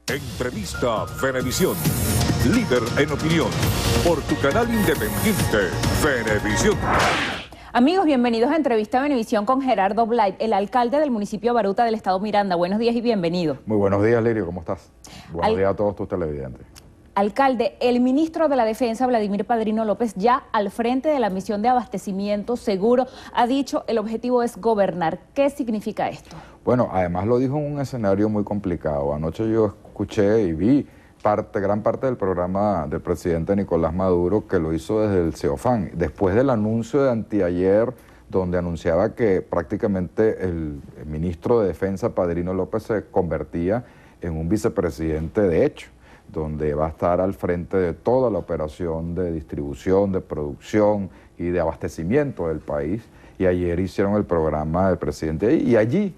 Entrevista Venevisión. Líder en opinión. Por tu canal independiente, Venevisión. Amigos, bienvenidos a Entrevista Venevisión con Gerardo Blay, el alcalde del municipio Baruta del estado Miranda. Buenos días y bienvenido. Muy buenos días, Lirio, ¿cómo estás? Buenos días a todos tus televidentes. Alcalde, el ministro de la Defensa, Vladimir Padrino López, ya al frente de la misión de abastecimiento seguro, ha dicho el objetivo es gobernar. ¿Qué significa esto? Bueno, además lo dijo en un escenario muy complicado. Anoche yo escuché y vi gran parte del programa del presidente Nicolás Maduro, que lo hizo desde el CEOFAN, después del anuncio de anteayer, donde anunciaba que prácticamente el ministro de Defensa, Padrino López, se convertía en un vicepresidente de hecho, donde va a estar al frente de toda la operación de distribución, de producción y de abastecimiento del país. Y ayer hicieron el programa del presidente y allí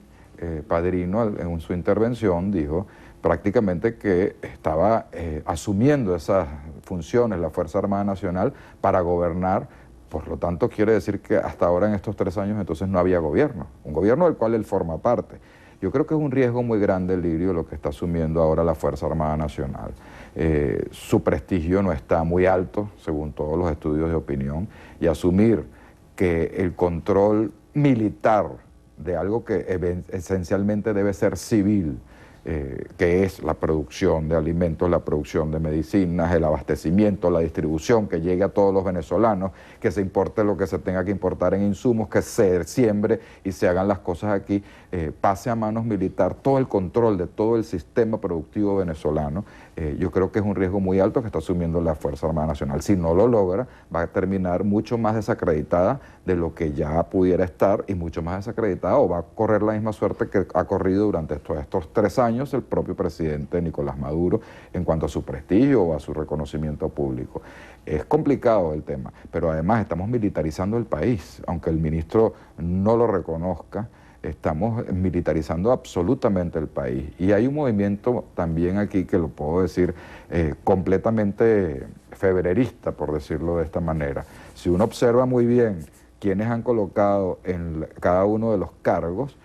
Padrino en su intervención dijo prácticamente que estaba asumiendo esas funciones la Fuerza Armada Nacional para gobernar. Por lo tanto, quiere decir que hasta ahora en estos 3 años entonces no había gobierno, un gobierno del cual él forma parte. Yo creo que es un riesgo muy grande, Lirio, lo que está asumiendo ahora la Fuerza Armada Nacional. Su prestigio no está muy alto, según todos los estudios de opinión, y asumir que el control militar de algo que esencialmente debe ser civil, que es la producción de alimentos, la producción de medicinas, el abastecimiento, la distribución, que llegue a todos los venezolanos, que se importe lo que se tenga que importar en insumos, que se siembre y se hagan las cosas aquí, pase a manos militar todo el control de todo el sistema productivo venezolano. Yo creo que es un riesgo muy alto que está asumiendo la Fuerza Armada Nacional. Si no lo logra, va a terminar mucho más desacreditada de lo que ya pudiera estar y mucho más desacreditada, o va a correr la misma suerte que ha corrido durante estos 3 años el propio presidente Nicolás Maduro en cuanto a su prestigio o a su reconocimiento público. Es complicado el tema, pero además estamos militarizando el país, aunque el ministro no lo reconozca. Estamos militarizando absolutamente el país y hay un movimiento también aquí que lo puedo decir completamente febrerista, por decirlo de esta manera. Si uno observa muy bien quiénes han colocado en cada uno de los cargos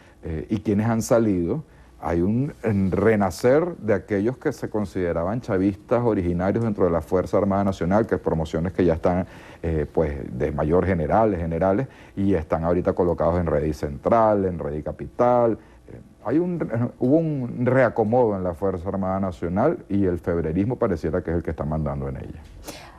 y quiénes han salido, hay un renacer de aquellos que se consideraban chavistas originarios dentro de la Fuerza Armada Nacional, que promociones que ya están pues de mayor generales, y están ahorita colocados en Redi Central, en Redi Capital. Hubo un reacomodo en la Fuerza Armada Nacional y el febrerismo pareciera que es el que está mandando en ella.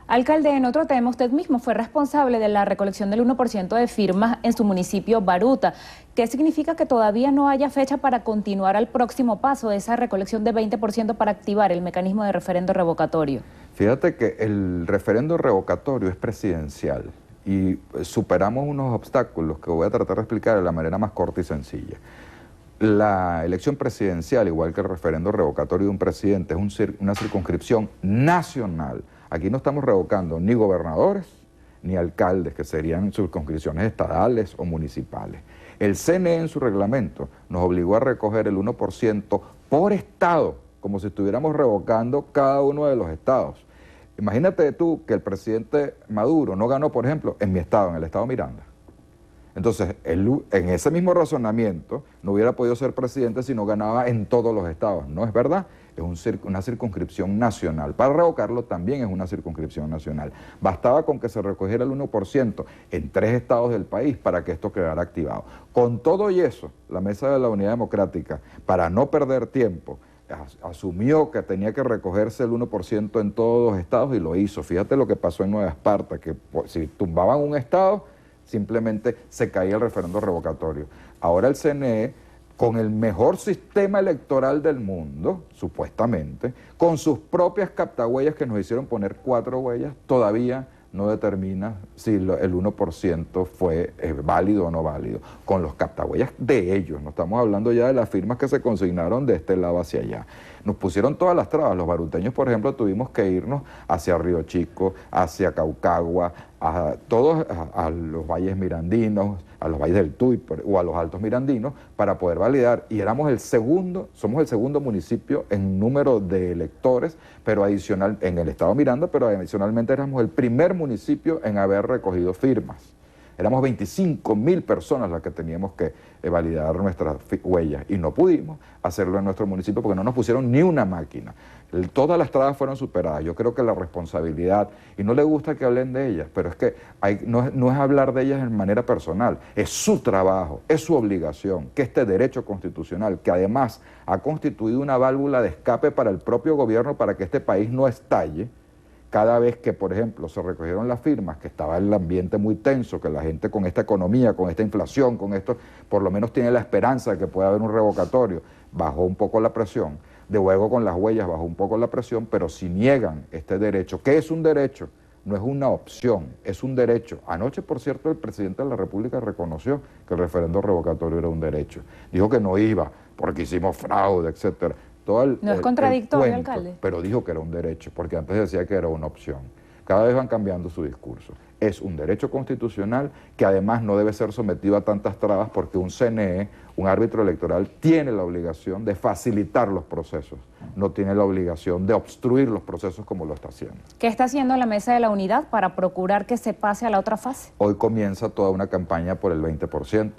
Alcalde, en otro tema, usted mismo fue responsable de la recolección del 1% de firmas en su municipio Baruta. ¿Qué significa que todavía no haya fecha para continuar al próximo paso de esa recolección de 20% para activar el mecanismo de referendo revocatorio? Fíjate que el referendo revocatorio es presidencial y superamos unos obstáculos que voy a tratar de explicar de la manera más corta y sencilla. La elección presidencial, igual que el referendo revocatorio de un presidente, es una circunscripción nacional. Aquí no estamos revocando ni gobernadores ni alcaldes, que serían circunscripciones estadales o municipales. El CNE en su reglamento nos obligó a recoger el 1% por estado, como si estuviéramos revocando cada uno de los estados. Imagínate tú que el presidente Maduro no ganó, por ejemplo, en mi estado, en el estado Miranda. Entonces, en ese mismo razonamiento, no hubiera podido ser presidente si no ganaba en todos los estados. No es verdad, es una circunscripción nacional. Para revocarlo también es una circunscripción nacional. Bastaba con que se recogiera el 1% en 3 estados del país para que esto quedara activado. Con todo y eso, la Mesa de la Unidad Democrática, para no perder tiempo, asumió que tenía que recogerse el 1% en todos los estados y lo hizo. Fíjate lo que pasó en Nueva Esparta, que si tumbaban un estado, simplemente se caía el referendo revocatorio. Ahora el CNE, con el mejor sistema electoral del mundo, supuestamente, con sus propias captahuellas que nos hicieron poner 4 huellas, todavía no determina si el 1% fue válido o no válido. Con los captahuellas de ellos, no estamos hablando ya de las firmas que se consignaron de este lado hacia allá. Nos pusieron todas las trabas. Los baruteños, por ejemplo, tuvimos que irnos hacia Río Chico, hacia Caucagua, a los valles mirandinos, a los valles del Tuy o a los altos mirandinos para poder validar. Y somos el segundo municipio en número de electores, pero en el estado Miranda, pero adicionalmente éramos el primer municipio en haber recogido firmas. Éramos 25.000 personas las que teníamos que validar nuestras huellas y no pudimos hacerlo en nuestro municipio porque no nos pusieron ni una máquina. Todas las trabas fueron superadas. Yo creo que la responsabilidad, y no le gusta que hablen de ellas, pero es que no es hablar de ellas de manera personal, es su trabajo, es su obligación, que este derecho constitucional, que además ha constituido una válvula de escape para el propio gobierno para que este país no estalle, cada vez que, por ejemplo, se recogieron las firmas, que estaba el ambiente muy tenso, que la gente con esta economía, con esta inflación, con esto, por lo menos tiene la esperanza de que pueda haber un revocatorio, bajó un poco la presión. De luego con las huellas bajó un poco la presión, pero si niegan este derecho, que es un derecho, no es una opción, es un derecho. Anoche, por cierto, el presidente de la República reconoció que el referendo revocatorio era un derecho. Dijo que no iba porque hicimos fraude, etcétera. ¿No es contradictorio, alcalde? Pero dijo que era un derecho, porque antes decía que era una opción. Cada vez van cambiando su discurso. Es un derecho constitucional que además no debe ser sometido a tantas trabas porque un CNE, un árbitro electoral, tiene la obligación de facilitar los procesos, no tiene la obligación de obstruir los procesos como lo está haciendo. ¿Qué está haciendo la Mesa de la Unidad para procurar que se pase a la otra fase? Hoy comienza toda una campaña por el 20%.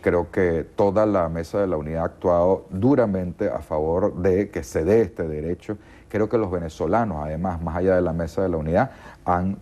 Creo que toda la Mesa de la Unidad ha actuado duramente a favor de que se dé este derecho. Creo que los venezolanos, además, más allá de la Mesa de la Unidad, han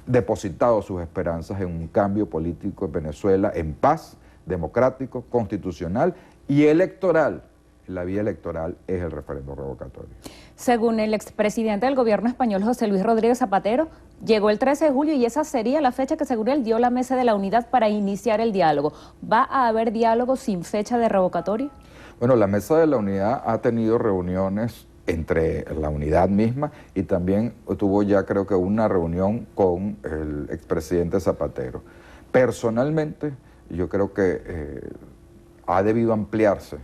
depositado sus esperanzas en un cambio político en Venezuela en paz, democrático, constitucional y electoral. La vía electoral es el referendo revocatorio. Según el expresidente del gobierno español, José Luis Rodríguez Zapatero, llegó el 13 de julio y esa sería la fecha que según él dio la Mesa de la Unidad para iniciar el diálogo. ¿Va a haber diálogo sin fecha de revocatorio? Bueno, la Mesa de la Unidad ha tenido reuniones entre la unidad misma y también tuvo ya creo que una reunión con el expresidente Zapatero. Personalmente, yo creo que ha debido ampliarse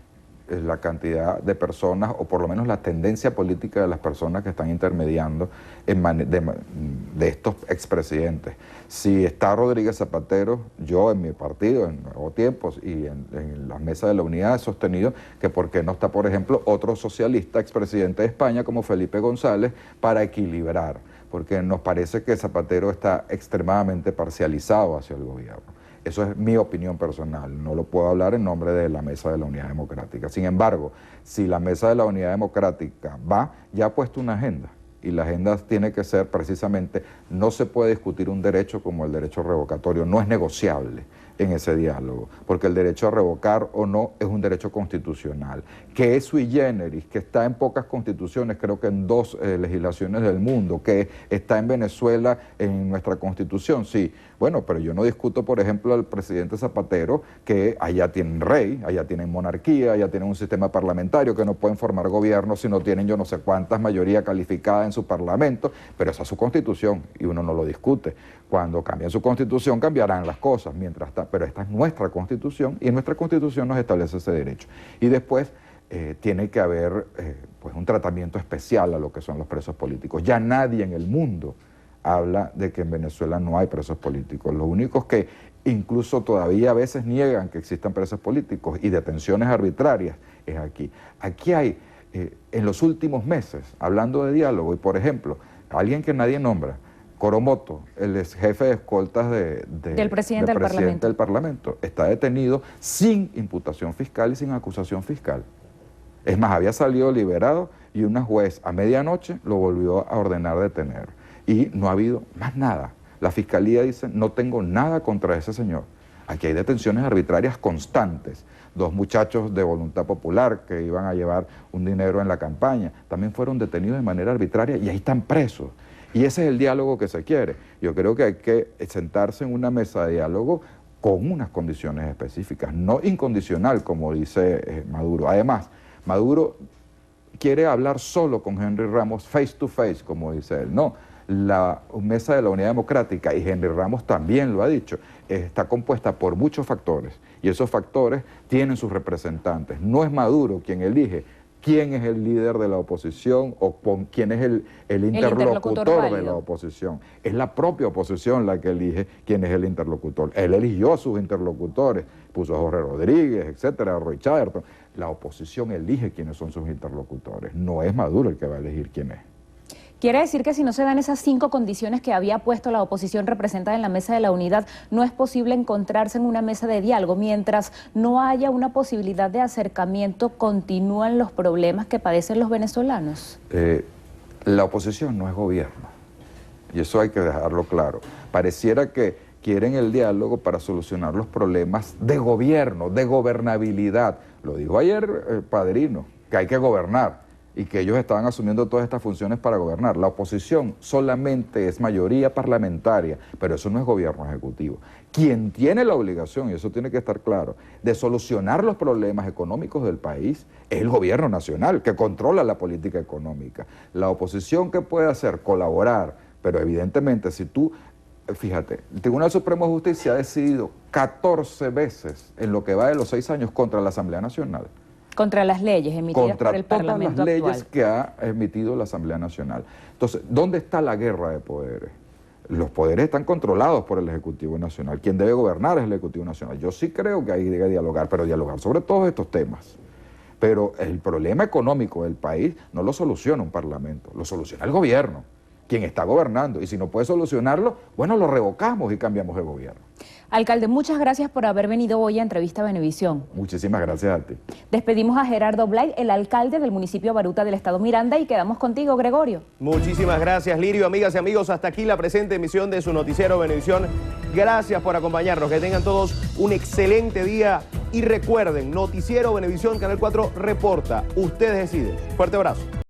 la cantidad de personas, o por lo menos la tendencia política de las personas que están intermediando de estos expresidentes. Si está Rodríguez Zapatero, yo en mi partido, en Nuevos Tiempos y en la Mesa de la Unidad he sostenido que por qué no está, por ejemplo, otro socialista expresidente de España como Felipe González para equilibrar, porque nos parece que Zapatero está extremadamente parcializado hacia el gobierno. Eso es mi opinión personal, no lo puedo hablar en nombre de la Mesa de la Unidad Democrática. Sin embargo, si la Mesa de la Unidad Democrática ya ha puesto una agenda, y la agenda tiene que ser precisamente, no se puede discutir un derecho como el derecho revocatorio, no es negociable en ese diálogo, porque el derecho a revocar o no es un derecho constitucional, que es sui generis, que está en pocas constituciones, creo que en 2 legislaciones del mundo, que está en Venezuela en nuestra constitución, sí. Bueno, pero yo no discuto, por ejemplo, al presidente Zapatero, que allá tienen rey, allá tienen monarquía, allá tienen un sistema parlamentario, que no pueden formar gobierno si no tienen yo no sé cuántas mayoría calificada en su parlamento, pero esa es su constitución y uno no lo discute. Cuando cambien su constitución cambiarán las cosas, pero esta es nuestra constitución y en nuestra constitución nos establece ese derecho. Y después tiene que haber pues un tratamiento especial a lo que son los presos políticos. Ya nadie en el mundo habla de que en Venezuela no hay presos políticos. Los únicos que incluso todavía a veces niegan que existan presos políticos y detenciones arbitrarias es aquí. Aquí hay, en los últimos meses, hablando de diálogo, y por ejemplo, alguien que nadie nombra, Coromoto, el ex jefe de escoltas del presidente del Parlamento, está detenido sin imputación fiscal y sin acusación fiscal. Es más, había salido liberado y una juez a medianoche lo volvió a ordenar detener. Y no ha habido más nada. La fiscalía dice, no tengo nada contra ese señor. Aquí hay detenciones arbitrarias constantes. 2 muchachos de Voluntad Popular que iban a llevar un dinero en la campaña, también fueron detenidos de manera arbitraria y ahí están presos. Y ese es el diálogo que se quiere. Yo creo que hay que sentarse en una mesa de diálogo con unas condiciones específicas, no incondicional, como dice Maduro. Además, Maduro quiere hablar solo con Henry Ramos face to face, como dice él. No, la Mesa de la Unidad Democrática, y Henry Ramos también lo ha dicho, está compuesta por muchos factores, y esos factores tienen sus representantes. No es Maduro quien elige quién es el líder de la oposición o quién es el interlocutor de la oposición. Es la propia oposición la que elige quién es el interlocutor. Él eligió a sus interlocutores, puso a Jorge Rodríguez, etcétera, a Roy Chatterton. La oposición elige quiénes son sus interlocutores. No es Maduro el que va a elegir quién es. Quiere decir que si no se dan esas 5 condiciones que había puesto la oposición representada en la Mesa de la Unidad, no es posible encontrarse en una mesa de diálogo. Mientras no haya una posibilidad de acercamiento, continúan los problemas que padecen los venezolanos. La oposición no es gobierno, y eso hay que dejarlo claro. Pareciera que quieren el diálogo para solucionar los problemas de gobierno, de gobernabilidad. Lo dijo ayer el Padrino, que hay que gobernar y que ellos estaban asumiendo todas estas funciones para gobernar. La oposición solamente es mayoría parlamentaria, pero eso no es gobierno ejecutivo. Quien tiene la obligación, y eso tiene que estar claro, de solucionar los problemas económicos del país es el gobierno nacional, que controla la política económica. La oposición, ¿qué puede hacer? Colaborar, pero evidentemente si tú... Fíjate, el Tribunal Supremo de Justicia ha decidido 14 veces en lo que va de los 6 años contra la Asamblea Nacional. Contra las leyes emitidas por el Parlamento contra todas las actual. leyes que ha emitido la Asamblea Nacional. Entonces, ¿dónde está la guerra de poderes? Los poderes están controlados por el Ejecutivo Nacional. Quien debe gobernar es el Ejecutivo Nacional. Yo sí creo que hay que dialogar, pero dialogar sobre todos estos temas. Pero el problema económico del país no lo soluciona un parlamento, lo soluciona el gobierno, quien está gobernando. Y si no puede solucionarlo, bueno, lo revocamos y cambiamos de gobierno. Alcalde, muchas gracias por haber venido hoy a Entrevista Venevisión. Muchísimas gracias a ti. Despedimos a Gerardo Blay, el alcalde del municipio Baruta del estado Miranda, y quedamos contigo, Gregorio. Muchísimas gracias, Lirio. Amigas y amigos, hasta aquí la presente emisión de su noticiero Venevisión. Gracias por acompañarnos. Que tengan todos un excelente día. Y recuerden, Noticiero Venevisión, Canal 4 reporta. Ustedes deciden. Fuerte abrazo.